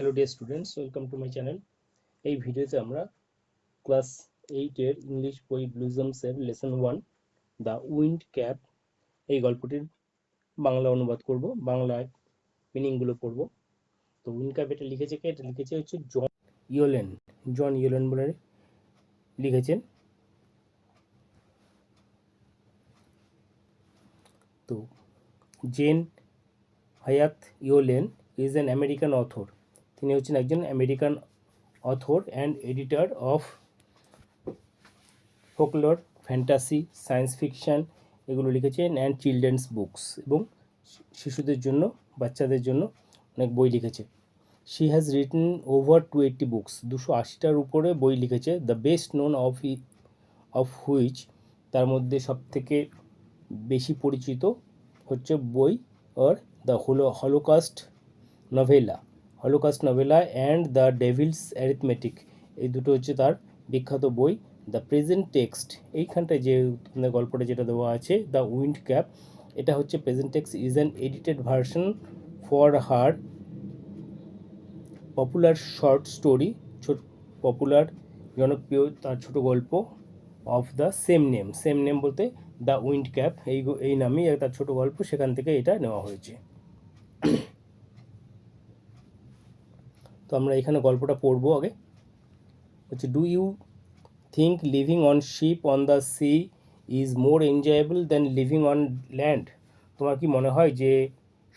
Hello dear students, welcome to my channel. এই ভিডিওতে আমরা ক্লাস 8-এর ইংলিশ বই ব্লুজমসের লেসন 1 দ্য উইন্ড ক্যাপ এই গল্পটির বাংলা অনুবাদ করব, বাংলায় মিনিংগুলো পড়ব। তো উইন্ড ক্যাপ এটা লিখেছে কে? এটা লিখেছে হচ্ছে জন ইয়েলেন বলে লিখেছেন। তো জেন হায়াত Yellen is an American author. তিনি হচ্ছেন একজন American author and editor of folklore, fantasy, science fiction এগুলো লিখেছেন অ্যান্ড চিলড্রেন্স বুকস, এবং শিশুদের জন্য, বাচ্চাদের জন্য অনেক বই লিখেছে। She has written over 280 books, 280টার উপরে বই লিখেছে। The best known of which, তার মধ্যে সবথেকে বেশি পরিচিত হচ্ছে বই আর the Holocaust novella and the devil's arithmetic, এই দুটো হচ্ছে তার বিখ্যাত বই। দ্য প্রেজেন্ট টেক্সট, এইখানটায় যে গল্পটা যেটা দেওয়া আছে দ্য উইন্ড ক্যাপ, এটা হচ্ছে present text is an edited version for her popular short story, popular জনপ্রিয় তার ছোট গল্প অফ দ্য সেম নেম বলতে দ্য উইন্ড ক্যাপ এই নামেই তার ছোট গল্প, সেখান থেকে এটা নেওয়া হয়েছে। তো আমরা এখানে গল্পটা পড়বো আগে। হচ্ছে, do you think living on ship on the sea is more enjoyable than living on land? তোমার কি মনে হয় যে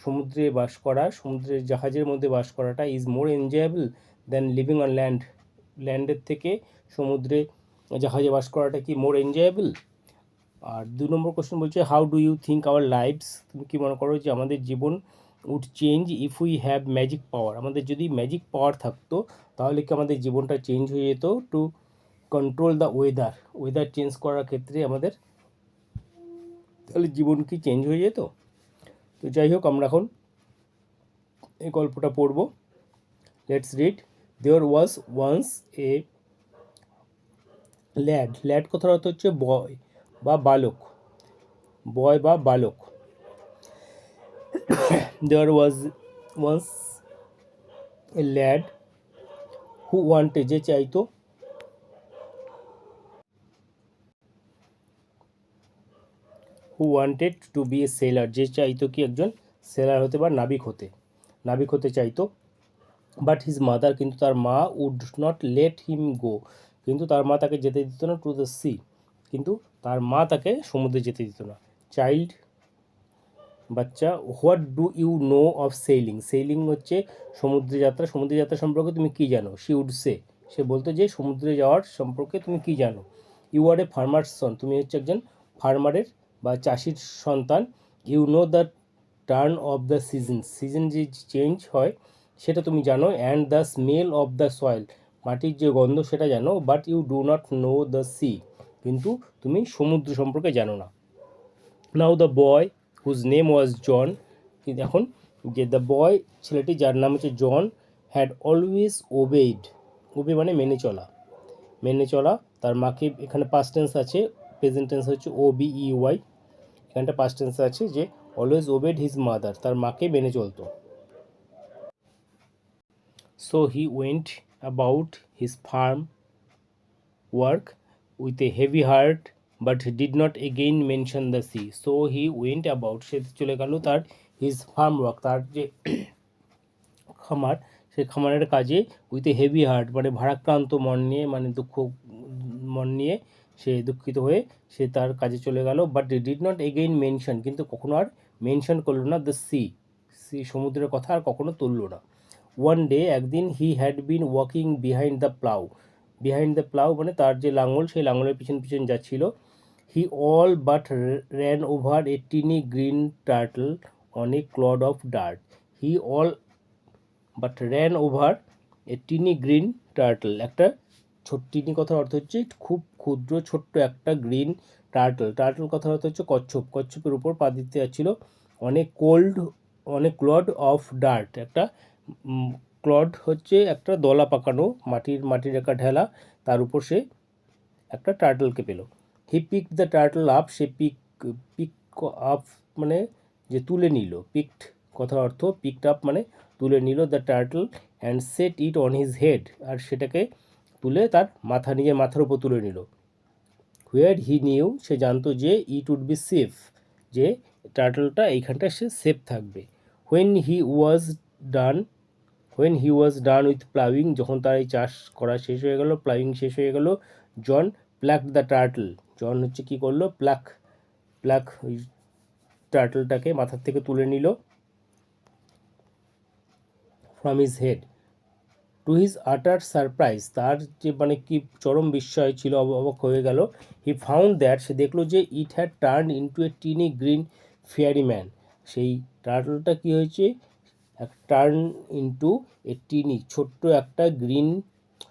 সমুদ্রের জাহাজের মধ্যে বাস করাটা is more enjoyable than living on ল্যান্ডের থেকে সমুদ্রে জাহাজে বাস করাটা কি মোর এনজয়েবল? আর 2 নম্বর কোশ্চেন বলছে, how do you think our lives, তুমি কি মনে করো যে আমাদের জীবন would change if we have magic power, আমাদের যদি ম্যাজিক পাওয়ার থাকতো তাহলে কি আমাদের জীবনটা চেঞ্জ হয়ে যেত to control the weather change করার ক্ষেত্রে আমাদের তাহলে জীবন কি চেঞ্জ হয়ে যেত? তো যাই হোক, আমরা এখন এই গল্পটা পড়ব। Let's read. There was once a lad কথার অর্থ হচ্ছে বয় বা বালক। There was once a lad who wanted, যে চাইতো, টু বি এ সেলার, যে চাইতো কি একজন সেলার হতে বা নাবিক হতে চাইতো। বাট হিজ মাদার, কিন্তু তার মা, উড নট লেট হিম গো, কিন্তু তার মা তাকে যেতে দিত না, টু দ্য সি, কিন্তু তার মা তাকে সমুদ্রে যেতে দিত না। চাইল্ড, বাচ্চা। What do you know of sailing হচ্ছে সমুদ্রে যাত্রা সম্পর্কে তুমি কি জানো? শি উড সে বলতো যে সমুদ্রে যাওয়ার সম্পর্কে তুমি কি জানো? ইউ আর এ ফার্মার সন, তুমি হচ্ছে একজন ফার্মারের বা চাষির সন্তান। You know the turn of the season যে চেঞ্জ হয় সেটা তুমি জানো। And the smell of the soil, মাটির যে গন্ধ সেটা জানো। But you do not know the sea, কিন্তু তুমি সমুদ্র সম্পর্কে জানো না। Now the boy whose name was John, কিন্তু এখন যে দ্য বয় ছেলেটি যার নাম হচ্ছে জন, হ্যাড অলওয়েজ ওবে মানে মেনে চলা তার মাকে, এখানে পাস্ট টেন্স আছে, প্রেজেন্ট টেন্স হচ্ছে OBEY, এখানটা পাস্ট টেন্স আছে যে অলওয়েজ ওবেড হিজ মাদার, তার মাকে মেনে চলতো। So he went about his farm work with a heavy heart but did not again mention the sea. So he went about, সে চলে গেল তার হিজ ফার্ম ওয়ার্ক, তার যে খামার, সেই খামারের কাজে, উইথ এ হেভি হার্ট মানে ভারাক্রান্ত মন নিয়ে, মানে মন নিয়ে সে দুঃখিত হয়ে সে তার কাজে চলে গেল। But did not again mention, কিন্তু কখনো আর মেনশন করলো না দ্য সি, সমুদ্রের কথা আর কখনো তুললো না। ওয়ান ডে, একদিন, he had been walking behind the plough মানে তার যে লাঙল, সেই লাঙলের পিছন যাচ্ছিল। He all but ran over a tiny green turtle on a clod of dirt. He all but ran over a tiny green turtle, একটা টিনি কথার অর্থ হচ্ছে খুব ক্ষুদ্র ছোট্ট একটা গ্রিন টার্টল কথার অর্থ হচ্ছে কচ্ছপের উপর পা দিতে যাচ্ছিল। অনেক ক্লড অফ ডার্ট, একটা ক্লড হচ্ছে একটা দলা পাকানো মাটির একটা ঢেলা, তার উপর সে একটা টার্টলকে পেল। He pick the turtle up, সে পিক আপ মানে যে তুলে নিল, পিকড কথার অর্থ পিকড আপ মানে তুলে নিল। The turtle and set it on his head, আর সেটাকে তুলে তার নিজের মাথার উপর তুলে নিল। হোয়ার হি নিউ, সে জানতো যে ইট উড বি সেফ, যে টার্টলটা এইখানটা সে সেফ থাকবে। When he was done with ploughing, যখন তার এই চাষ করা শেষ হয়ে গেল, প্লাউইং শেষ হয়ে গেল, জন প্লাকড দ্য টার্টল, জন হচ্ছে কী করলো, প্লাক ওই টার্টলটাকে মাথার থেকে তুলে নিল from his head. To his আটার সারপ্রাইজ, তার যে মানে কি চরম বিস্ময় ছিল, অবাক হয়ে গেল। হি ফাউন্ড দ্যাট, সে দেখলো যে it had turn into A tiny green fairy man, সেই টার্টলটা কী হয়েছে, টার্ন ইন্টু এ টিনি, ছোট্ট একটা গ্রিন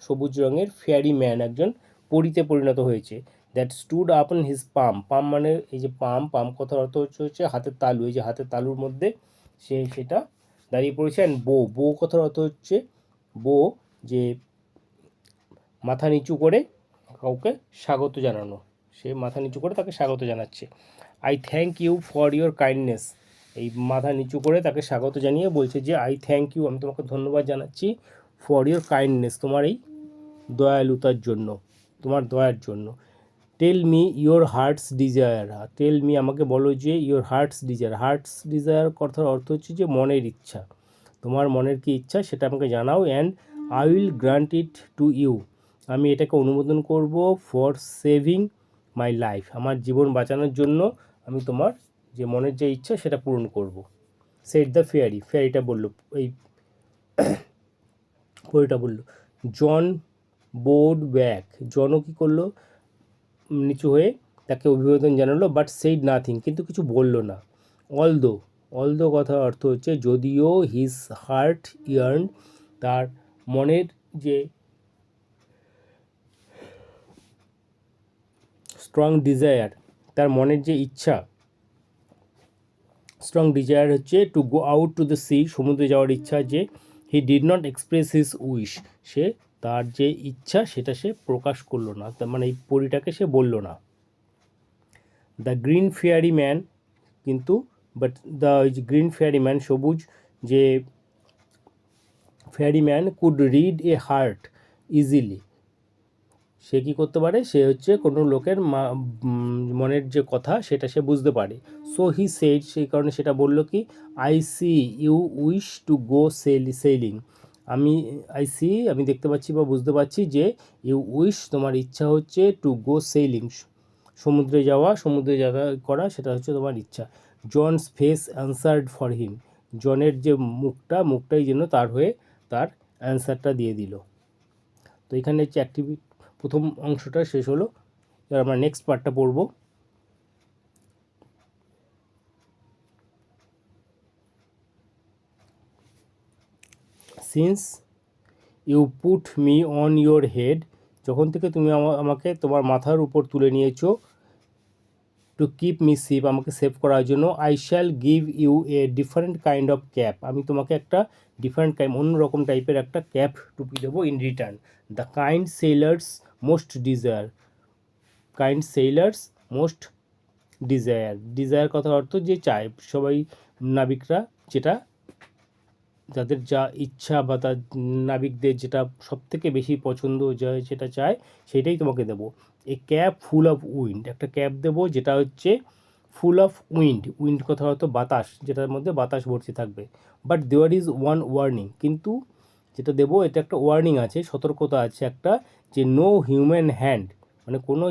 সবুজ রঙের ফেয়ারি ম্যান, একজন পরীতে পরিণত হয়েছে। দ্যাট স্টুড আপন হিজ পাম, পাম মানে এই যে পাম কথার অর্থ হচ্ছে হাতের তালু, এই যে হাতের তালুর মধ্যে সেটা দাঁড়িয়ে পড়েছে। অ্যান্ড বো কথার অর্থ হচ্ছে যে মাথা নিচু করে কাউকে স্বাগত জানানো, সে মাথা নিচু করে তাকে স্বাগত জানাচ্ছে। I thank you for your kindness, এই মাথা নিচু করে তাকে স্বাগত জানিয়ে বলছে যে আই থ্যাংক ইউ, আমি তোমাকে ধন্যবাদ জানাচ্ছি, ফর ইউর কাইন্ডনেস, তোমার এই দয়ালুতার জন্য, তোমার দয়ার জন্য। Tell me your heart's desire, tell me আমাকে বলো যে ইয়োর হার্টস ডিজায়ার কথার অর্থ হচ্ছে যে মনের ইচ্ছা, তোমার মনের কি ইচ্ছা সেটা আমাকে জানাও। And I will grant it to you, আমি এটাকে অনুমোদন করব, ফর সেভিং মাই লাইফ, আমার জীবন বাঁচানোর জন্য আমি তোমার যে মনের যে ইচ্ছা সেটা পূরণ করব। সেট দ্য ফেয়ারিটা বলল, এই পরিটা বলল। জন বোর্ড ব্যাক, জনও কী করলো, নিচু হয়ে তাকে অভিবাদন জানালো, বাট সেইড নাথিং, কিন্তু কিছু বলল না। অলদো কথার অর্থ হচ্ছে যদিও, হিজ হার্ট ইয়ার্ন, তার মনের যে স্ট্রং ডিজায়ার, তার মনের যে ইচ্ছা, স্ট্রং ডিজায়ার হচ্ছে to go out to the sea, সমুদ্রে যাওয়ার ইচ্ছা, যে he did not express his wish, সে তার যে ইচ্ছা সেটা সে প্রকাশ করলো না, তার মানে এই পরিটাকে সে বলল না। দ্য গ্রিন ফেয়ারি ম্যান, কিন্তু but the green fairy man, সবুজ যে fairy man, could read a heart easily, সে কী করতে পারে, সে হচ্ছে কোনো লোকের মনের যে কথা সেটা সে বুঝতে পারে। সো হি সেড, সেই কারণে সেটা বলল কি, I see you wish to go sailing, আমি দেখতে পাচ্ছি বা বুঝতে পারছি যে ইউ উইশ, তোমার ইচ্ছা হচ্ছে, টু গো সেইলিং, সমুদ্রে যাত্রা করা, সেটা হচ্ছে তোমার ইচ্ছা। John's face answered for him, জনের যে মুখটাই যেন তার হয়ে তার অ্যান্সারটা দিয়ে দিল। তো এখানে হচ্ছে প্রথম অংশটা শেষ হলো, এবার আমরা নেক্সট পার্টটা পড়ব। Since you put me on your head, যখন থেকে তুমি আমাকে তোমার মাথার উপর তুলে নিয়েছো, টু কিপ মি সেফ, আমাকে সেভ করার জন্য, I shall give you a different kind of cap, আমি তোমাকে একটা অন্যরকম টাইপের একটা ক্যাপ টুপি দেবো in return. The kind sailors most desire কথার অর্থ যে চায়, সবাই নাবিকরা যেটা, যাদের যা ইচ্ছা বা তার নাবিকদের যেটা সব থেকে বেশি পছন্দ যায়, যেটা চায় সেটাই তোমাকে দেবো। A cap full of wind, একটা ক্যাপ দেবো যেটা হচ্ছে ফুল অফ উইন্ড কথার অর্থ বাতাস, যেটার মধ্যে বাতাস ভর্তি থাকবে। বাট দেওয়ার ইজ ওয়ান ওয়ার্নিং, কিন্তু যেটা দেবো এটা একটা ওয়ার্নিং আছে, সতর্কতা আছে একটা, যে নো হিউম্যান হ্যান্ড, মানে কোনো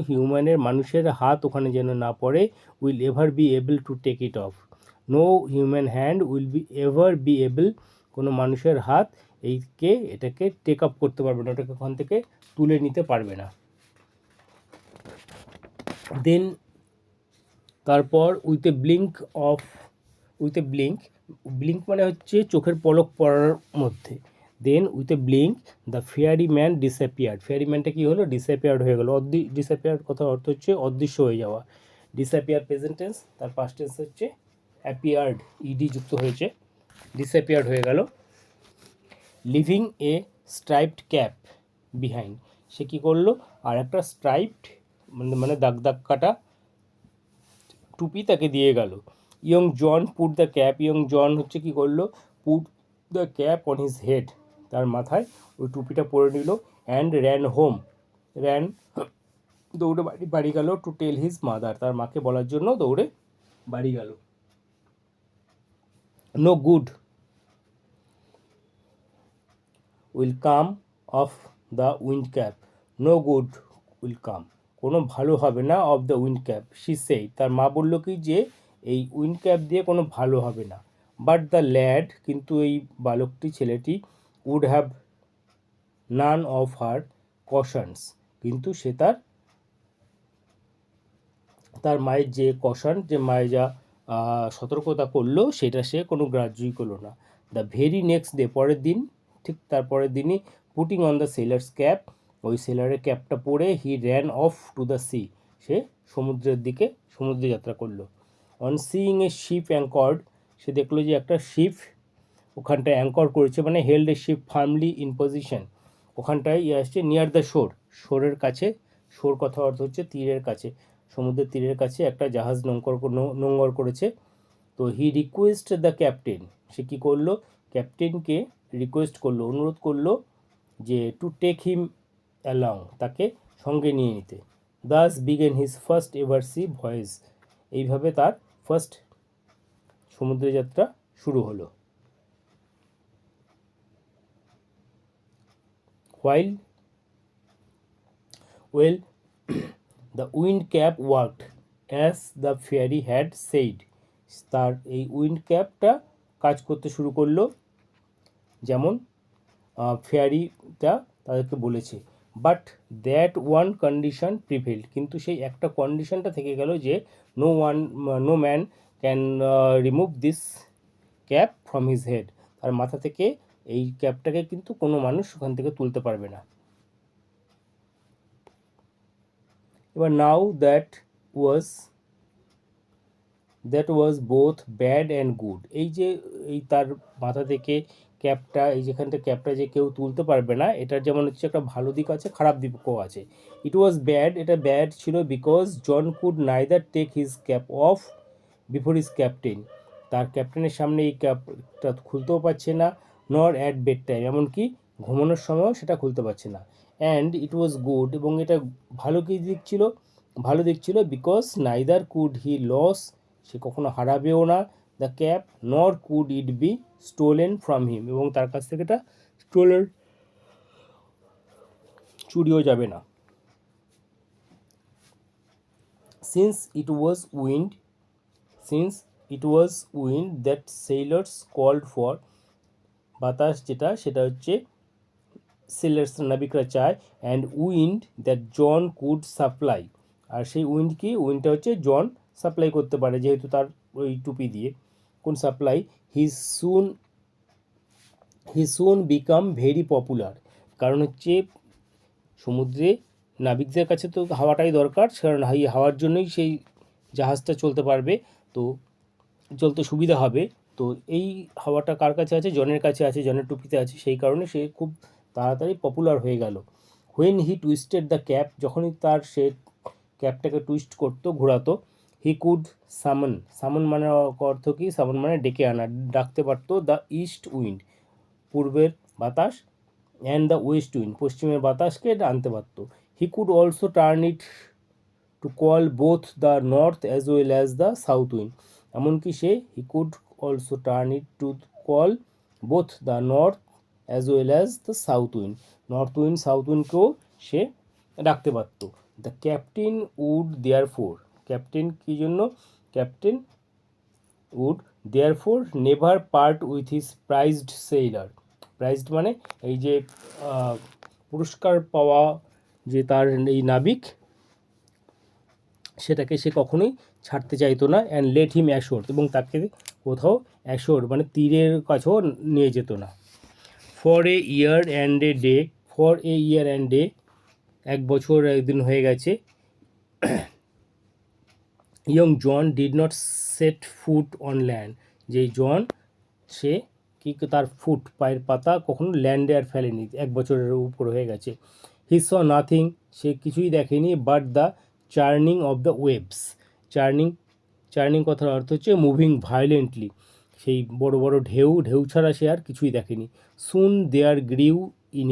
মানুষের হাত ওখানে যেন না পড়ে, will ever be able to take it off, no human hand will be able, কোনো মানুষের হাত এটাকে টেক আপ করতে পারবে না, ওটাকে ওখান থেকে তুলে নিতে পারবে না। দেন তারপর উইথ এ ব্লিঙ্ক মানে হচ্ছে চোখের পলক পড়ার মধ্যে, then with a blink the fairy man disappeared, fairy ম্যানটা কী হলো, ডিসঅ্যাপিয়ার্ড হয়ে গেলো। ডিসঅ্যাপিয়ার্ড কথার অর্থ হচ্ছে অদৃশ্য হয়ে যাওয়া। ডিসঅ্যাপিয়ার প্রেজেন্ট টেন্স, তার পাস্ট টেন্স হচ্ছে অ্যাপিয়ার্ড, ইডি যুক্ত হয়েছে, ডিসঅ্যাপিয়ার্ড হয়ে গেল। লিভিং এ স্ট্রাইপড ক্যাপ বিহাইন্ড, সে কী করলো, আর একটা স্ট্রাইপড মানে দাগ কাটা টুপি তাকে দিয়ে গেল। Young John put the cap, young John হচ্ছে কী করলো, put the cap on his head, তার মাথায় ওই টুপিটা পরে নিল, অ্যান্ড র্যান দৌড়ে বাড়ি গেল টু টেল হিজ মাদার, তার মাকে বলার জন্য দৌড়ে বাড়ি গেল। No good will come of the wind cap, no good will come, কোনো ভালো হবে না, of the wind cap, she said, তার মা বলল কি যে এই উইন্ড ক্যাপ দিয়ে কোনো ভালো হবে না। বাট দ্য ল্যাড, কিন্তু এই বালকটি ছেলেটি, would have none of her cautions, কিন্তু সে তার মায়ের যে কশন, যে মায়ের যা সতর্কতা করলো সেটা সে কোনো গ্রাহ্যই করলো না। দ্য ভেরি নেক্সট ডে, পরের দিন, ঠিক তার পরের দিনই, putting on the sailor's cap, ওই সেলারের ক্যাপটা পরে, he ran off to the sea, সে সমুদ্রে যাত্রা করলো। On seeing a ship anchored, সে দেখলো যে একটা শিপ ওখানটায় অ্যাঙ্কর করেছে, মানে held a ship firmly in position, ওখানটায় আসছে নিয়ার দ্য শোরের কাছে, শোর কথা অর্থ হচ্ছে তীরের কাছে, সমুদ্রের তীরের কাছে একটা জাহাজ নোঙ্গর করেছে। তো হি রিকোয়েস্ট দ্য ক্যাপ্টেন, সে কী করলো, ক্যাপ্টেনকে রিকোয়েস্ট করলো, অনুরোধ করলো যে টু টেক হিম অ্যালং, তাকে সঙ্গে নিয়ে নিতে। Thus began his first ever sea voyage, এইভাবে তার ফার্স্ট সমুদ্র যাত্রা শুরু হলো। Well, the wind cap worked as the fairy had said, তার এই উইন্ড ক্যাপটা কাজ করতে শুরু করলো যেমন ফেয়ারিটা তাদেরকে বলেছে। But that one condition prevailed, কিন্তু সেই একটা কন্ডিশনটা থেকে গেল যে no man can remove this cap from his head, তার মাথা থেকে এই ক্যাপটাকে কিন্তু কোনো মানুষ ওখান থেকে তুলতে পারবে না। এবার now that was both bad and good, এই যে এই তার মাথা থেকে ক্যাপটা, এই যেখানটা ক্যাপটা যে কেউ তুলতে পারবে না, এটার যেমন হচ্ছে একটা ভালো দিক আছে, খারাপ দিকও আছে। ইট ওয়াজ ব্যাড, এটা ব্যাড ছিল, because John could neither take his cap off before his captain, তার ক্যাপ্টেনের সামনে এই ক্যাপটা খুলতেও পারছে না, নর অ্যাট বেড টাইম, এমনকি ঘুমানোর সময়ও সেটা খুলতে পারছে না। অ্যান্ড ইট ওয়াজ গুড, এবং এটা ভালো দিক ছিল, because neither could he lose, সে কখনো হারাবেও না, the cap, nor could it be stolen from him, এবং তার কাছ থেকে এটা চুরিও যাবে না। Since it was wind that sailors called for, বাতাস যেটা সেটা হচ্ছে সেলার্স নাবিকরা চায়, and wind that John could supply, আর সেই উইন্ডটা হচ্ছে জন সাপ্লাই করতে পারে, যেহেতু তার ওই টুপি দিয়ে কোন সাপ্লাই, হি সুন বিকাম ভেরি পপুলার, কারণ হচ্ছে সমুদ্রে নাবিকদের কাছে তো হাওয়াটাই দরকার, কারণ এই হাওয়ার জন্যই সেই জাহাজটা চলতে পারবে, তো চলতে সুবিধা হবে। তো এই হাওয়াটা কার কাছে আছে, জনের কাছে আছে, জনের টুপিতে আছে, সেই কারণে সে খুব তাড়াতাড়ি পপুলার হয়ে গেল। When he twisted the cap, যখনই সে ক্যাপটাকে টুইস্ট করতো, ঘোরাতো, হি কুড সামন মানে অর্থ কি, সামন মানে ডেকে আনা, ডাকতে পারতো, দ্য ইস্ট উইন্ড, পূর্বের বাতাস, অ্যান্ড দ্য ওয়েস্ট উইন্ড, পশ্চিমের বাতাসকে আনতে পারত। He could also turn it to call both the north as well as the south wind, এমনকি he could also turn it to call both the north as well as the south wind, north wind south উইন্ডকেও সে ডাকতে পারত। The captain would captain কী জন্য, captain would never part with his prized sailor, prized মানে এই যে পুরস্কার পাওয়া যে তার এই নাবিক, সেটাকে সে কখনোই ছাড়তে চাইতো না। অ্যান্ড লেট হিম অ্যাশোর, এবং তাকে কোথাও অ্যাশোর মানে তীরের কাছেও নিয়ে যেত না। For a year and day, এক বছর একদিন হয়ে গেছে, young John did not set foot on land, যেই জন সে তার পায়ের পাতা কখনো ল্যান্ডে আর ফেলেনি, এক বছরের উপর হয়ে গেছে। হি স নাথিং, সে কিছুই দেখেনি, but the churning of the waves, churning কথার অর্থ হচ্ছে মুভিং ভায়োলেন্টলি, সেই বড় বড় ঢেউ ছাড়া সে আর কিছুই দেখেনি। সুন দেয়ার গ্রিউ ইন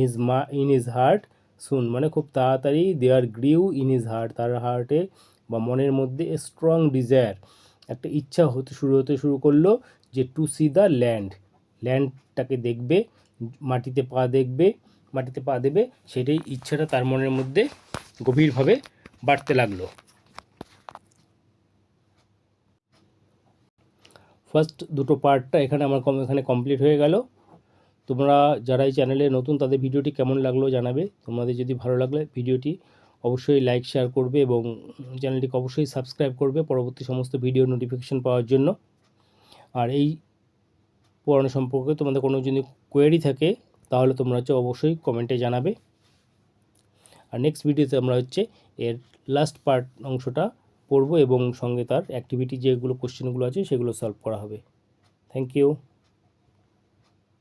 হিজ হার্ট, সুন মানে খুব তাড়াতাড়ি, দেয়ার গ্রিউ ইন হিজ হার্ট তার হার্টে বা মনের মধ্যে এ স্ট্রং ডিজায়ার একটা ইচ্ছা হতে শুরু করলো যে টু সি দ্য ল্যান্ডটাকে দেখবে, মাটিতে পা দেবে, সেটাই ইচ্ছাটা তার মনের মধ্যে গভীরভাবে বাড়তে লাগলো। ফার্স্ট দুটো পার্টটা এখানে এখানে কমপ্লিট হয়ে গেল। তোমরা যারা এই চ্যানেলে নতুন তাদের ভিডিওটি কেমন লাগলো জানাবে। তোমাদের যদি ভালো লাগলে ভিডিওটি অবশ্যই লাইক শেয়ার করবে এবং চ্যানেলটিকে অবশ্যই সাবস্ক্রাইব করবে পরবর্তী সমস্ত ভিডিও নোটিফিকেশন পাওয়ার জন্য। আর এই পড়ানো সম্পর্কে তোমাদের কোনো যদি কোয়েরি থাকে তাহলে তোমরা অবশ্যই কমেন্টে জানাবে। আর নেক্সট ভিডিওতে আমরা এর লাস্ট পার্ট অংশটা পড়ব এবং সঙ্গে তার অ্যাক্টিভিটি যেগুলো কোশ্চেনগুলো আছে সেগুলো সলভ করা হবে। Thank you.